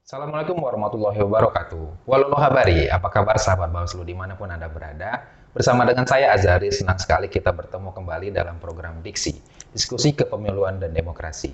Assalamualaikum warahmatullahi wabarakatuh. Walau habari, apa kabar sahabat Bawaslu dimanapun Anda berada? Bersama dengan saya Azari, senang sekali kita bertemu kembali dalam program Diksi, Diskusi Kepemiluan dan Demokrasi.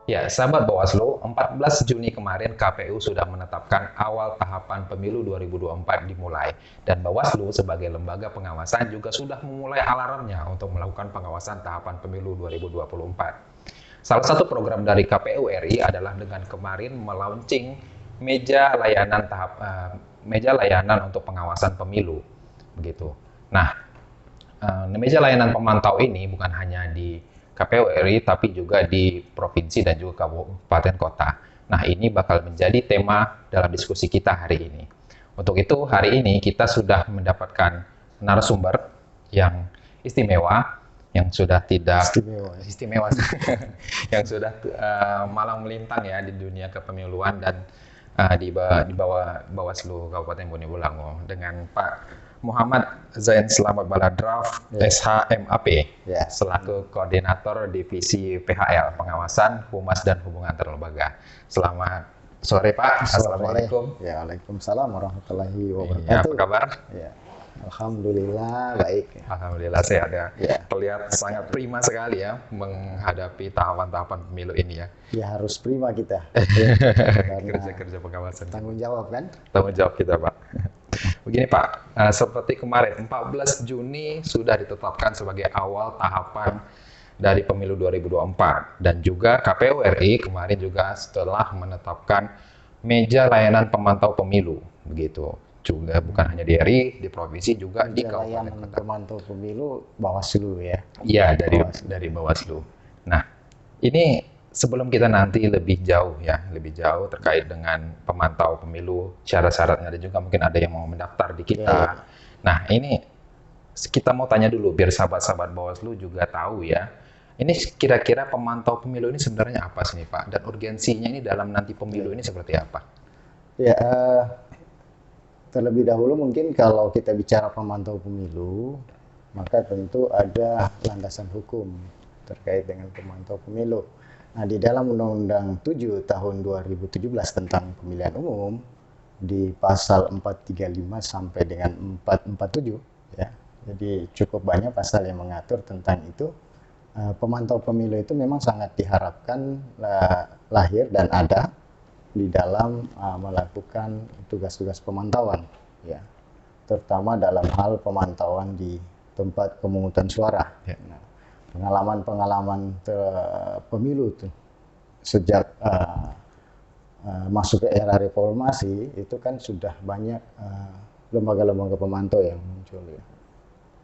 Ya, sahabat Bawaslu, 14 Juni kemarin KPU sudah menetapkan awal tahapan pemilu 2024 dimulai. Dan Bawaslu sebagai lembaga pengawasan juga sudah memulai alarmnya untuk melakukan pengawasan tahapan pemilu 2024. Salah satu program dari KPU RI adalah dengan kemarin melaunching meja layanan untuk pengawasan pemilu, begitu. Nah, meja layanan pemantau ini bukan hanya di KPU RI tapi juga di provinsi dan juga kabupaten kota. Nah, ini bakal menjadi tema dalam diskusi kita hari ini. Untuk itu, hari ini kita sudah mendapatkan narasumber yang istimewa, yang sudah tidak istimewa yang sudah malang melintang ya di dunia kepemiluan dan di bawah Bawaslu Kabupaten Bone Bolango dengan Pak Muhammad Zain Selamat Baladraf, SHMAP, selaku Koordinator Divisi PHL, Pengawasan, Humas, dan Hubungan Terlembaga. Selamat sore Pak, Assalamualaikum. Ya, Waalaikumsalam warahmatullahi wabarakatuh. Ya, apa kabar? Ya, Alhamdulillah baik. Alhamdulillah sehat ya. Ya. Terlihat sangat prima sekali ya menghadapi tahapan-tahapan pemilu ini ya. Ya harus prima kita. Kerja-kerja pengawasan. Tanggung jawab kan? Tanggung jawab kita Pak. Begini Pak, seperti kemarin 14 Juni sudah ditetapkan sebagai awal tahapan dari pemilu 2024 dan juga KPU RI kemarin juga setelah menetapkan meja layanan pemantau pemilu begitu. Juga bukan hanya di RI, di provinsi juga di kabupaten kota. Pemantau pemilu Bawaslu ya. Iya, dari Bawaslu. Nah, ini sebelum kita nanti lebih jauh terkait dengan pemantau pemilu, syarat-syaratnya dan juga mungkin ada yang mau mendaftar di kita. Ya. Nah, ini kita mau tanya dulu biar sahabat-sahabat Bawaslu juga tahu ya. Ini kira-kira pemantau pemilu ini sebenarnya apa sih Pak? Dan urgensinya ini dalam nanti pemilu ini seperti apa? Ya, terlebih dahulu mungkin kalau kita bicara pemantau pemilu, maka tentu ada landasan hukum terkait dengan pemantau pemilu. Nah, di dalam Undang-Undang 7 tahun 2017 tentang pemilihan umum, di pasal 435 sampai dengan 447, ya, jadi cukup banyak pasal yang mengatur tentang itu. Pemantau pemilu itu memang sangat diharapkan lahir dan ada di dalam melakukan tugas-tugas pemantauan, ya, terutama dalam hal pemantauan di tempat pemungutan suara. Ya. Nah, pengalaman pemilu tuh sejak masuk ke era reformasi itu kan sudah banyak lembaga-lembaga pemantau yang muncul. Ya.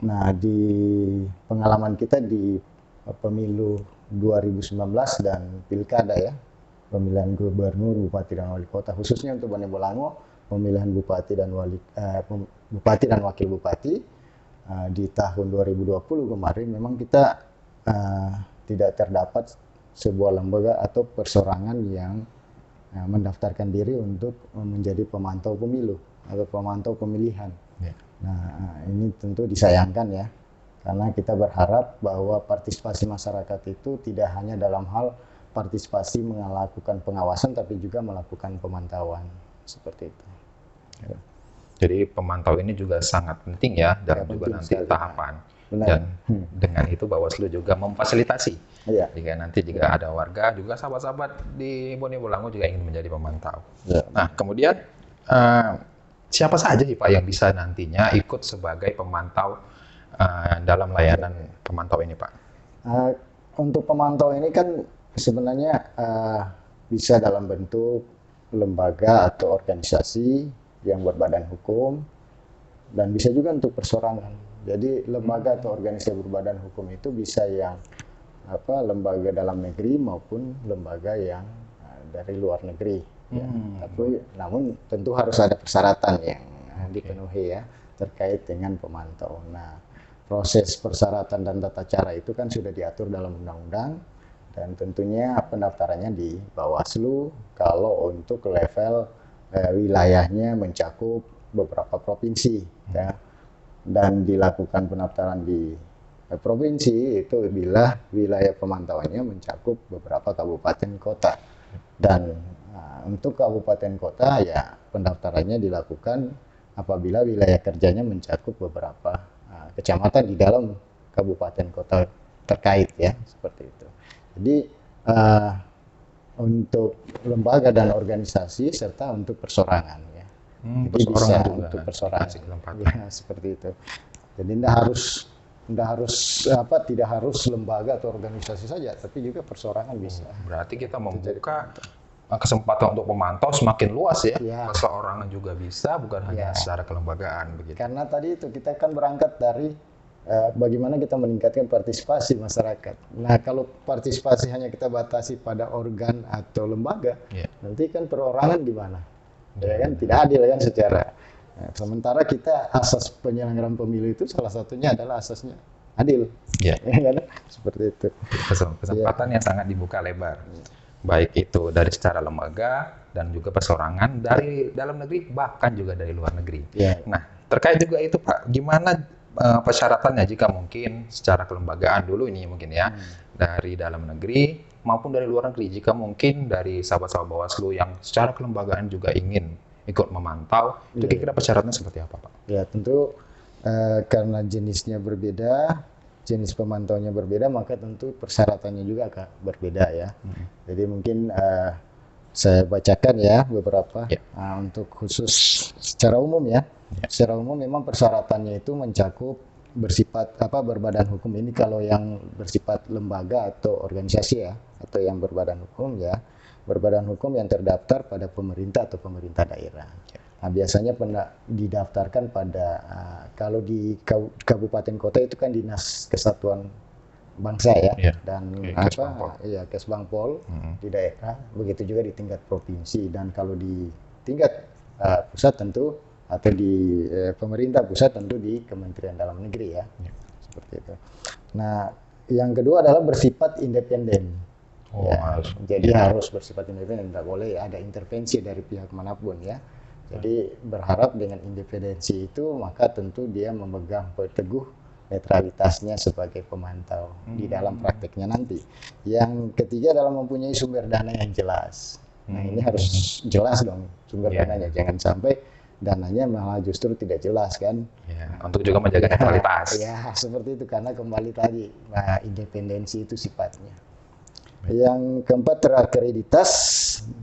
Nah, di pengalaman kita di pemilu 2019 dan pilkada ya, pemilihan gubernur, bupati dan wali kota, khususnya untuk Bone Bolango, pemilihan bupati dan wakil bupati di tahun 2020 kemarin memang kita tidak terdapat sebuah lembaga atau persorangan yang mendaftarkan diri untuk menjadi pemantau pemilu atau pemantau pemilihan. Ya. Nah, ini tentu disayangkan ya, karena kita berharap bahwa partisipasi masyarakat itu tidak hanya dalam hal partisipasi melakukan pengawasan tapi juga melakukan pemantauan seperti itu. Ya. Jadi pemantau ini juga sangat penting ya dalam juga nanti tahapan. Benar. Dan dengan itu Bawaslu juga memfasilitasi. Ya. Jika nanti ada warga juga sahabat-sahabat di Bone Bolango juga ingin menjadi pemantau. Ya. Nah, kemudian siapa saja sih Pak yang bisa nantinya ikut sebagai pemantau dalam layanan pemantau ini Pak? Untuk pemantau ini kan sebenarnya bisa dalam bentuk lembaga atau organisasi yang berbadan hukum dan bisa juga untuk persorangan. Jadi lembaga atau organisasi berbadan hukum itu bisa yang lembaga dalam negeri maupun lembaga yang dari luar negeri. Ya. Tapi namun tentu harus ada persyaratan yang dipenuhi ya terkait dengan pemantau. Nah, proses persyaratan dan tata cara itu kan sudah diatur dalam undang-undang dan tentunya pendaftarannya di Bawaslu kalau untuk level wilayahnya mencakup beberapa provinsi ya, dan dilakukan pendaftaran di provinsi itu bila wilayah pemantauannya mencakup beberapa kabupaten kota. Dan untuk kabupaten kota ya pendaftarannya dilakukan apabila wilayah kerjanya mencakup beberapa kecamatan di dalam kabupaten kota terkait ya, seperti itu. Jadi untuk lembaga dan organisasi serta untuk persorangan ya. Jadi bisa untuk persorangan. Ya, seperti itu. Jadi tidak harus lembaga atau organisasi saja, tapi juga persorangan bisa. Berarti kita membuka kesempatan untuk memantau semakin luas ya. Perseorangan juga bisa, bukan hanya secara kelembagaan begitu. Karena tadi itu kita kan berangkat dari bagaimana kita meningkatkan partisipasi masyarakat. Nah, kalau partisipasi hanya kita batasi pada organ atau lembaga, nanti kan perorangan di mana? Ya kan tidak adil kan secara. Nah, sementara kita asas penyelenggaraan pemilu itu salah satunya adalah asasnya adil. Ya kan? Seperti itu. Kesempatan yang sangat dibuka lebar. Baik itu dari secara lembaga dan juga persorangan dari dalam negeri bahkan juga dari luar negeri. Nah, terkait juga itu Pak, gimana persyaratannya jika mungkin secara kelembagaan dulu ini mungkin ya dari dalam negeri maupun dari luar negeri, jika mungkin dari sahabat-sahabat Bawaslu yang secara kelembagaan juga ingin ikut memantau, itu kira-kira persyaratannya seperti apa Pak? Ya tentu karena jenisnya berbeda, jenis pemantauannya berbeda, maka tentu persyaratannya juga akan berbeda ya. Jadi mungkin saya bacakan ya beberapa untuk khusus secara umum ya. Secara umum memang persyaratannya itu mencakup bersifat berbadan hukum. Ini kalau yang bersifat lembaga atau organisasi ya, atau yang berbadan hukum ya, berbadan hukum yang terdaftar pada pemerintah atau pemerintah daerah. Nah, biasanya didaftarkan pada kalau di kabupaten kota itu kan Dinas Kesatuan Bangsa ya, dan Kesbangpol di daerah, begitu juga di tingkat provinsi, dan kalau di tingkat pusat tentu atau di pemerintah pusat tentu di Kementerian Dalam Negeri ya, seperti itu. Nah, yang kedua adalah bersifat independen. Jadi harus bersifat independen, tidak boleh ada intervensi dari pihak manapun ya. Jadi berharap dengan independensi itu maka tentu dia memegang teguh netralitasnya sebagai pemantau di dalam prakteknya nanti. Yang ketiga adalah mempunyai sumber dana yang jelas. Nah, ini harus jelas dong sumber dananya, jangan sampai dananya malah justru tidak jelas kan. Untuk juga menjaga netralitas. Ya, seperti itu karena kembali tadi independensi itu sifatnya. Yang keempat terakreditas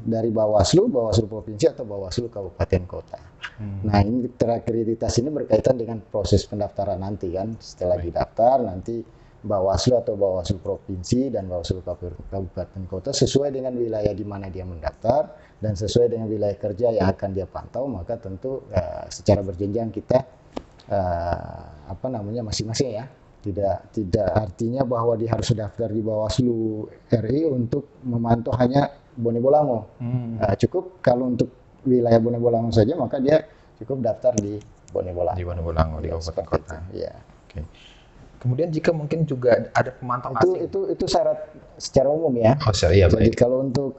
dari Bawaslu provinsi atau Bawaslu kabupaten kota. Nah, ini terakreditas ini berkaitan dengan proses pendaftaran nanti kan. Setelah didaftar nanti Bawaslu atau Bawaslu provinsi dan Bawaslu kabupaten kota sesuai dengan wilayah di mana dia mendaftar dan sesuai dengan wilayah kerja yang akan dia pantau, maka tentu secara berjenjang kita masing-masing ya. Tidak artinya bahwa dia harus daftar di Bawaslu RI untuk memantau hanya Bone Bolango. Cukup kalau untuk wilayah Bone Bolango saja, maka dia cukup daftar di Bone Bolango. Di Bone Bolango, di kabupaten kota. Ya. Okay. Kemudian jika mungkin juga ada pemantau asing. Itu syarat secara umum ya. Jadi kalau untuk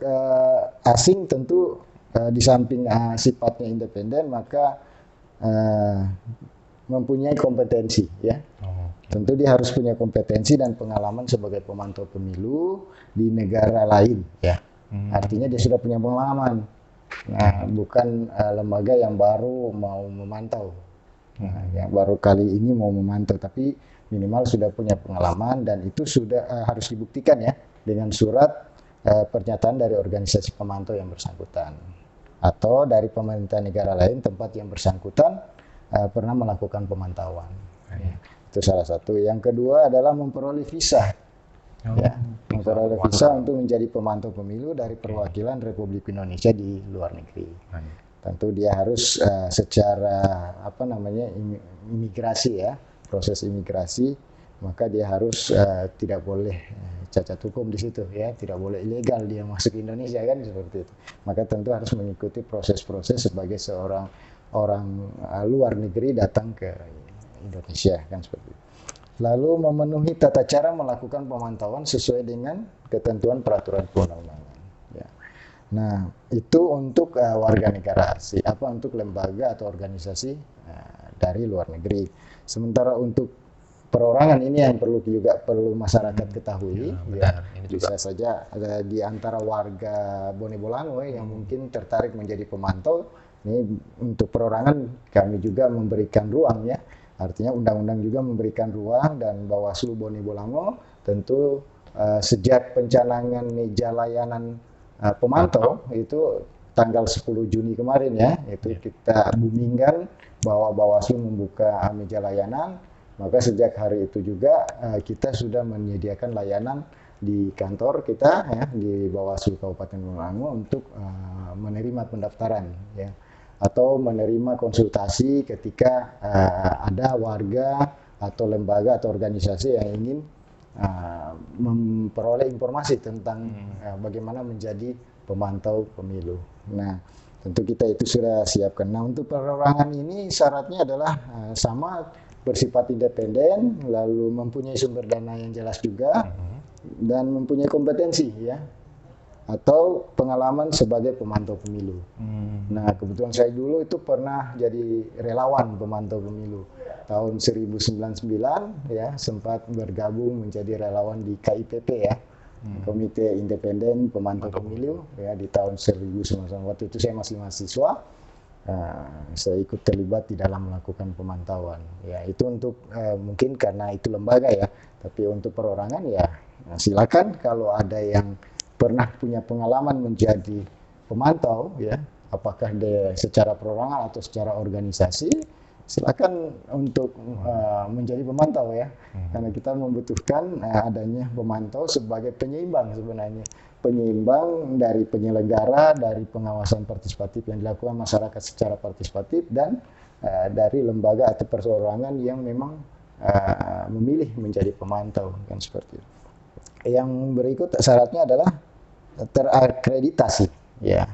asing tentu di samping sifatnya independen, maka mempunyai kompetensi ya. Tentu dia harus punya kompetensi dan pengalaman sebagai pemantau pemilu di negara lain ya. Artinya dia sudah punya pengalaman. Nah, bukan lembaga yang baru mau memantau. Yang baru kali ini mau memantau, tapi minimal sudah punya pengalaman dan itu sudah harus dibuktikan ya dengan surat pernyataan dari organisasi pemantau yang bersangkutan atau dari pemerintah negara lain tempat yang bersangkutan pernah melakukan pemantauan. Itu salah satu. Yang kedua adalah memperoleh visa. Memperoleh visa untuk menjadi pemantau pemilu dari perwakilan Republik Indonesia di luar negeri. Tentu dia harus secara imigrasi ya, proses imigrasi, maka dia harus tidak boleh cacat hukum di situ ya, tidak boleh ilegal dia masuk Indonesia kan, seperti itu. Maka tentu harus mengikuti proses-proses sebagai seorang orang luar negeri datang ke Indonesia kan, seperti itu. Lalu memenuhi tata cara melakukan pemantauan sesuai dengan ketentuan peraturan perundang-undangan. Ya. Nah, itu untuk warga negara asing, untuk lembaga atau organisasi dari luar negeri. Sementara untuk perorangan ini yang perlu masyarakat ketahui. Benar. Ini juga Bisa saja ada di antara warga Bone Bolango yang mungkin tertarik menjadi pemantau. Ini untuk perorangan kami juga memberikan ruang ya. Artinya undang-undang juga memberikan ruang, dan Bawaslu Bone Bolango tentu sejak pencanangan meja layanan pemantau itu tanggal 10 Juni kemarin ya, itu kita boomingkan bahwa Bawaslu membuka meja layanan. Maka sejak hari itu juga kita sudah menyediakan layanan di kantor kita ya, di Bawaslu Kabupaten Bolango untuk menerima pendaftaran ya, atau menerima konsultasi ketika ada warga atau lembaga atau organisasi yang ingin memperoleh informasi tentang bagaimana menjadi pemantau pemilu. Nah, tentu kita itu sudah siapkan. Nah, untuk perorangan ini syaratnya adalah sama, bersifat independen, lalu mempunyai sumber dana yang jelas juga, dan mempunyai kompetensi ya, atau pengalaman sebagai pemantau pemilu. Nah, kebetulan saya dulu itu pernah jadi relawan pemantau pemilu tahun 1999 ya, sempat bergabung menjadi relawan di KIPP ya, Komite Independen Pemantau Pemilu ya, di tahun 1999. Waktu itu saya masih mahasiswa. Saya ikut terlibat di dalam melakukan pemantauan. Ya, itu untuk mungkin karena itu lembaga ya. Tapi untuk perorangan ya, silakan kalau ada yang pernah punya pengalaman menjadi pemantau ya, apakah dia secara perorangan atau secara organisasi, silakan untuk menjadi pemantau ya. Karena kita membutuhkan adanya pemantau sebagai penyeimbang sebenarnya. Penyeimbang dari penyelenggara, dari pengawasan partisipatif yang dilakukan masyarakat secara partisipatif, dan dari lembaga atau perorangan yang memang memilih menjadi pemantau, kan seperti itu. Yang berikut syaratnya adalah terakreditasi ya,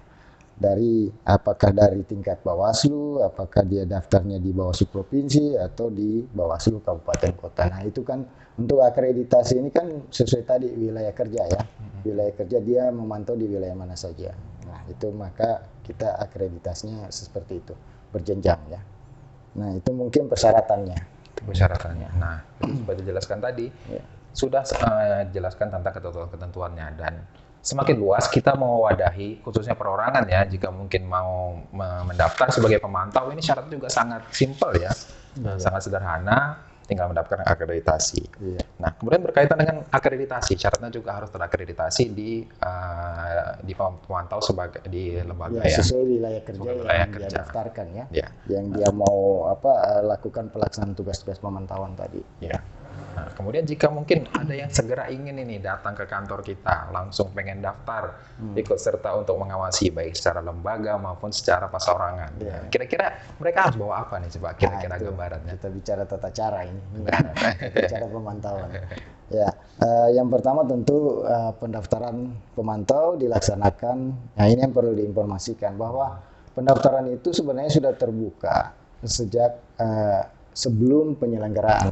dari apakah dari tingkat Bawaslu, apakah dia daftarnya di Bawaslu provinsi atau di Bawaslu kabupaten kota. Nah, itu kan untuk akreditasi ini kan sesuai tadi wilayah kerja ya. Wilayah kerja dia memantau di wilayah mana saja. Nah, itu maka kita akreditasinya seperti itu, berjenjang ya. Nah, itu mungkin persyaratannya. Persyaratannya. Nah, seperti dijelaskan tadi, sudah jelaskan tentang ketentuan-ketentuannya, dan semakin luas kita mewadahi khususnya perorangan ya, jika mungkin mau mendaftar sebagai pemantau, ini syaratnya juga sangat simpel ya, sangat sederhana, tinggal mendapatkan akreditasi. Nah, kemudian berkaitan dengan akreditasi, syaratnya juga harus terakreditasi di pemantau sebagai di lembaga ya. Sesuai wilayah kerja yang dia daftarkan ya. Yang dia mau lakukan pelaksanaan tugas-tugas pemantauan tadi. Ya. Nah, kemudian jika mungkin ada yang segera ingin ini datang ke kantor kita, langsung pengen daftar, ikut serta untuk mengawasi baik secara lembaga maupun secara pasorangan. Kira-kira mereka harus bawa apa nih, coba kira-kira gambarannya? Kita bicara tata cara ini, cara pemantauan. Ya, yang pertama tentu pendaftaran pemantau dilaksanakan. Nah, ini yang perlu diinformasikan bahwa pendaftaran itu sebenarnya sudah terbuka sejak sebelum penyelenggaraan.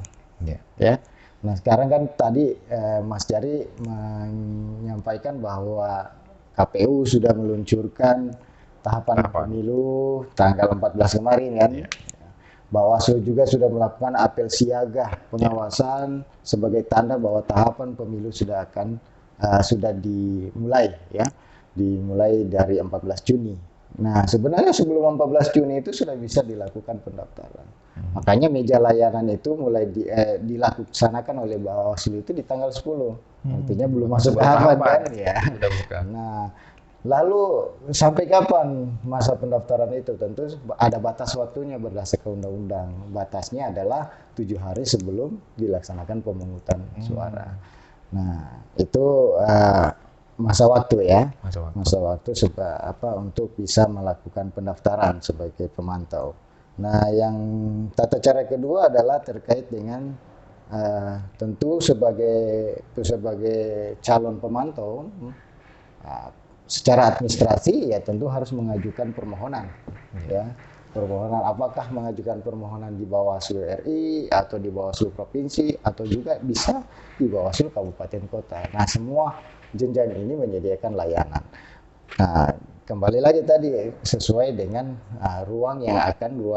Ya. Nah, sekarang kan tadi Mas Jari menyampaikan bahwa KPU sudah meluncurkan tahapan pemilu tanggal 14 kemarin kan. Bawaslu juga sudah melakukan apel siaga pengawasan sebagai tanda bahwa tahapan pemilu sudah dimulai ya. Dimulai dari 14 Juni. Nah, sebenarnya sebelum 14 Juni itu sudah bisa dilakukan pendaftaran. Makanya meja layanan itu mulai dilaksanakan oleh Bawaslu itu di tanggal 10. Artinya belum masuk tahapan kan ya. Nah, lalu sampai kapan masa pendaftaran itu? Tentu ada batas waktunya berdasarkan undang-undang. Batasnya adalah 7 hari sebelum dilaksanakan pemungutan suara. Nah, itu masa waktu ya, masa waktu untuk bisa melakukan pendaftaran sebagai pemantau. Nah, yang tata cara kedua adalah terkait dengan tentu sebagai calon pemantau, secara administrasi ya tentu harus mengajukan permohonan. Ya, permohonan apakah mengajukan permohonan di Bawaslu RI atau di Bawaslu provinsi atau juga bisa di Bawaslu kabupaten kota. Nah, semua jenjang ini menyediakan layanan. Nah, kembali lagi tadi sesuai dengan ruang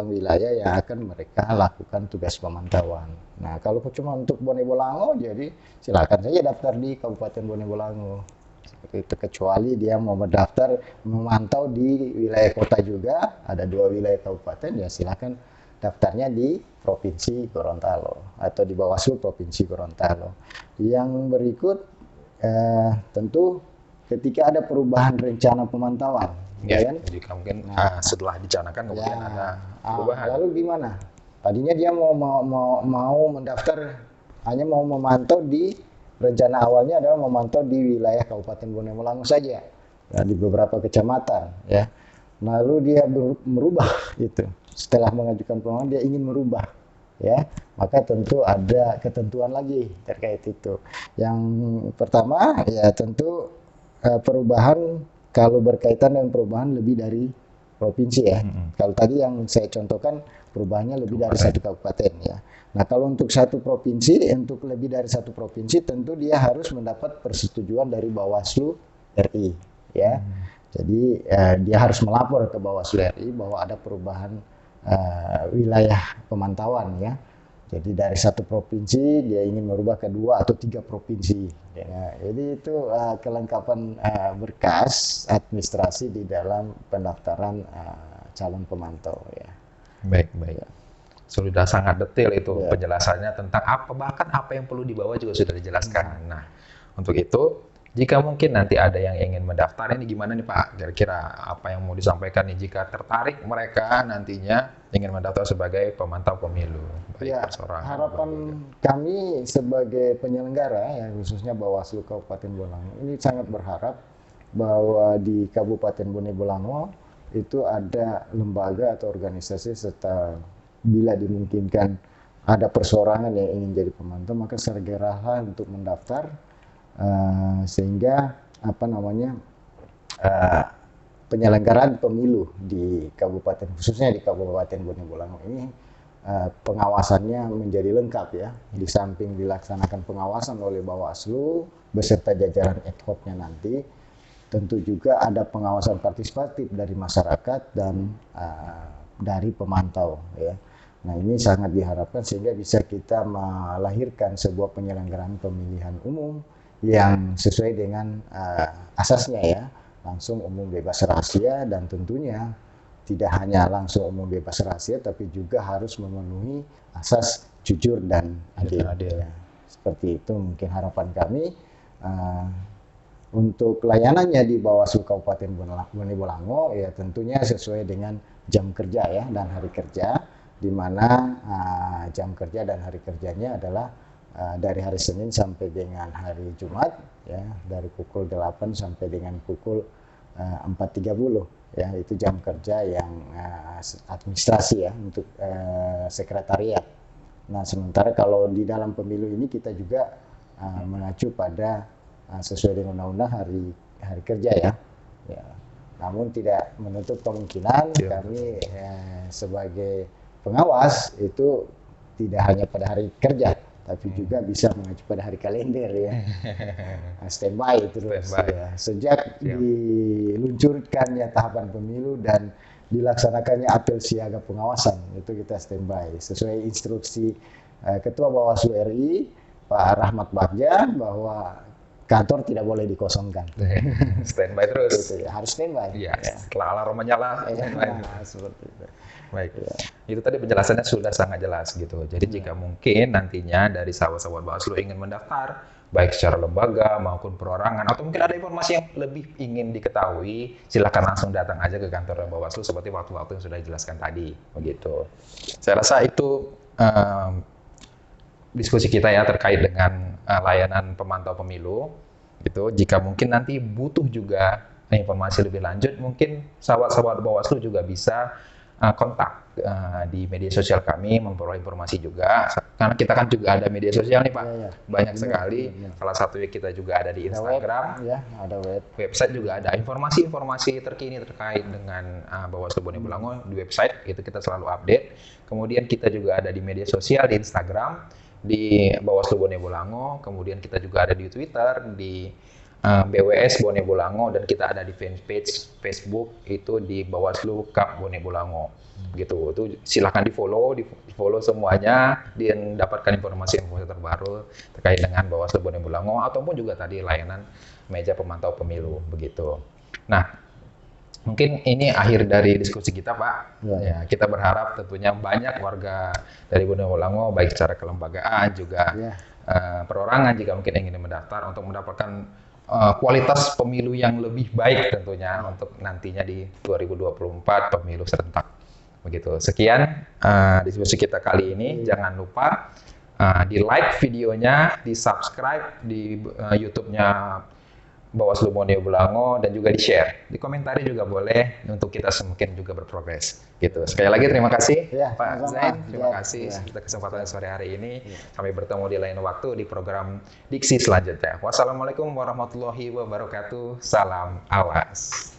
wilayah yang akan mereka lakukan tugas pemantauan. Nah, kalau cuma untuk Bone Bolango, jadi silakan saja daftar di Kabupaten Bone Bolango. Seperti itu, kecuali dia mau mendaftar memantau di wilayah kota juga, ada 2 wilayah kabupaten, ya silakan daftarnya di Provinsi Gorontalo atau di Bawaslu Provinsi Gorontalo. Yang berikut tentu ketika ada perubahan rencana pemantauan, ya kan? Jika mungkin setelah dicanangkan kemudian ada perubahan. Lalu gimana? Tadinya dia mau mendaftar hanya mau memantau di rencana awalnya adalah memantau di wilayah Kabupaten Bone Bolango saja, di beberapa kecamatan, ya. Lalu dia merubah itu. Setelah mengajukan permohonan dia ingin merubah, ya, maka tentu ada ketentuan lagi terkait itu. Yang pertama ya tentu perubahan kalau berkaitan dengan perubahan lebih dari provinsi ya. Kalau tadi yang saya contohkan perubahannya lebih dari satu kabupaten ya. Nah, kalau untuk satu provinsi, untuk lebih dari satu provinsi tentu dia harus mendapat persetujuan dari Bawaslu RI ya. Jadi dia harus melapor ke Bawaslu RI bahwa ada perubahan wilayah pemantauan ya. Jadi dari satu provinsi dia ingin merubah ke 2 atau 3 provinsi. Ya. Jadi itu kelengkapan berkas administrasi di dalam pendaftaran calon pemantau ya. Baik. Ya. Sudah sangat detail itu penjelasannya tentang bahkan apa yang perlu dibawa juga sudah dijelaskan. Nah, untuk itu jika mungkin nanti ada yang ingin mendaftar, ini gimana nih Pak? Kira-kira apa yang mau disampaikan nih jika tertarik mereka nantinya ingin mendaftar sebagai pemantau pemilu? Ya, harapan kami sebagai penyelenggara, ya khususnya Bawaslu Kabupaten Bolango, ini sangat berharap bahwa di Kabupaten Bone Bolango itu ada lembaga atau organisasi serta bila dimungkinkan ada perseorangan yang ingin jadi pemantau, maka segeralah untuk mendaftar. Sehingga penyelenggaraan pemilu di kabupaten, khususnya di Kabupaten Bone Bolango ini pengawasannya menjadi lengkap ya. Di samping dilaksanakan pengawasan oleh Bawaslu beserta jajaran ad hoc-nya nanti, tentu juga ada pengawasan partisipatif dari masyarakat dan dari pemantau ya. Nah, ini sangat diharapkan sehingga bisa kita melahirkan sebuah penyelenggaraan pemilihan umum yang sesuai dengan asasnya ya, langsung, umum, bebas rahasia, dan tentunya tidak hanya langsung, umum, bebas rahasia tapi juga harus memenuhi asas jujur dan adil. Ya. Seperti itu mungkin harapan kami. Untuk layanannya di Bawaslu Kabupaten Bone Bolango ya tentunya sesuai dengan jam kerja ya dan hari kerja, di mana jam kerja dan hari kerjanya adalah dari hari Senin sampai dengan hari Jumat ya, dari pukul 8 sampai dengan pukul 4.30 ya, itu jam kerja yang administrasi ya untuk sekretariat. Nah, sementara kalau di dalam pemilu ini kita juga mengacu pada sesuai dengan undang-undang hari kerja ya. Namun tidak menutup kemungkinan kami sebagai pengawas itu tidak hanya pada hari kerja, tapi juga bisa mengacu pada hari kalender ya. Standby terus ya. Sejak diluncurkannya tahapan pemilu dan dilaksanakannya apel siaga pengawasan, itu kita standby sesuai instruksi Ketua Bawaslu RI Pak Rahmat Bagja bahwa kantor tidak boleh dikosongkan. Standby terus. Itu, ya. Harus standby. Ya, setelah alarm menyala. Seperti itu. Baik, itu tadi penjelasannya sudah sangat jelas gitu. Jadi jika mungkin nantinya dari sahabat-sahabat Bawaslu ingin mendaftar, baik secara lembaga maupun perorangan, atau mungkin ada informasi yang lebih ingin diketahui, silakan langsung datang aja ke kantor Bawaslu seperti waktu-waktu yang sudah dijelaskan tadi, begitu. Saya rasa itu diskusi kita ya terkait dengan layanan pemantau pemilu. Gitu. Jika mungkin nanti butuh juga informasi lebih lanjut, mungkin sahabat-sahabat Bawaslu juga bisa kontak di media sosial kami, memperoleh informasi juga, karena kita kan juga ada media sosial nih Pak, banyak sekali. Salah satunya kita juga ada di Instagram, ada website juga ada informasi-informasi terkini terkait dengan Bawaslu Bone Bolango di website, itu kita selalu update. Kemudian kita juga ada di media sosial di Instagram di Bawaslu Bone Bolango, kemudian kita juga ada di Twitter di BWS Bone Bolango, dan kita ada di fanpage Facebook itu di Bawaslu Kap Bone Bolango. Gitu. Itu silahkan di follow semuanya, dan dapatkan informasi-informasi terbaru terkait dengan Bawaslu Bone Bolango ataupun juga tadi layanan meja pemantau pemilu begitu. Nah, mungkin ini akhir dari diskusi kita, Pak. Ya, kita berharap tentunya banyak warga dari Bone Bolango, baik secara kelembagaan juga perorangan jika mungkin ingin mendaftar untuk mendapatkan kualitas pemilu yang lebih baik tentunya untuk nantinya di 2024 pemilu serentak. Begitu. Sekian diskusi kita kali ini. Jangan lupa di like videonya, di subscribe di YouTube-nya Bawaslu Bone Bolango, dan juga di share, di komentari juga boleh untuk kita semakin juga berprogres. Gitu. Sekali lagi terima kasih Pak Zain, terima kasih atas kesempatan sore hari ini. Sampai bertemu di lain waktu di program Diksi selanjutnya. Wassalamualaikum warahmatullahi wabarakatuh. Salam awas.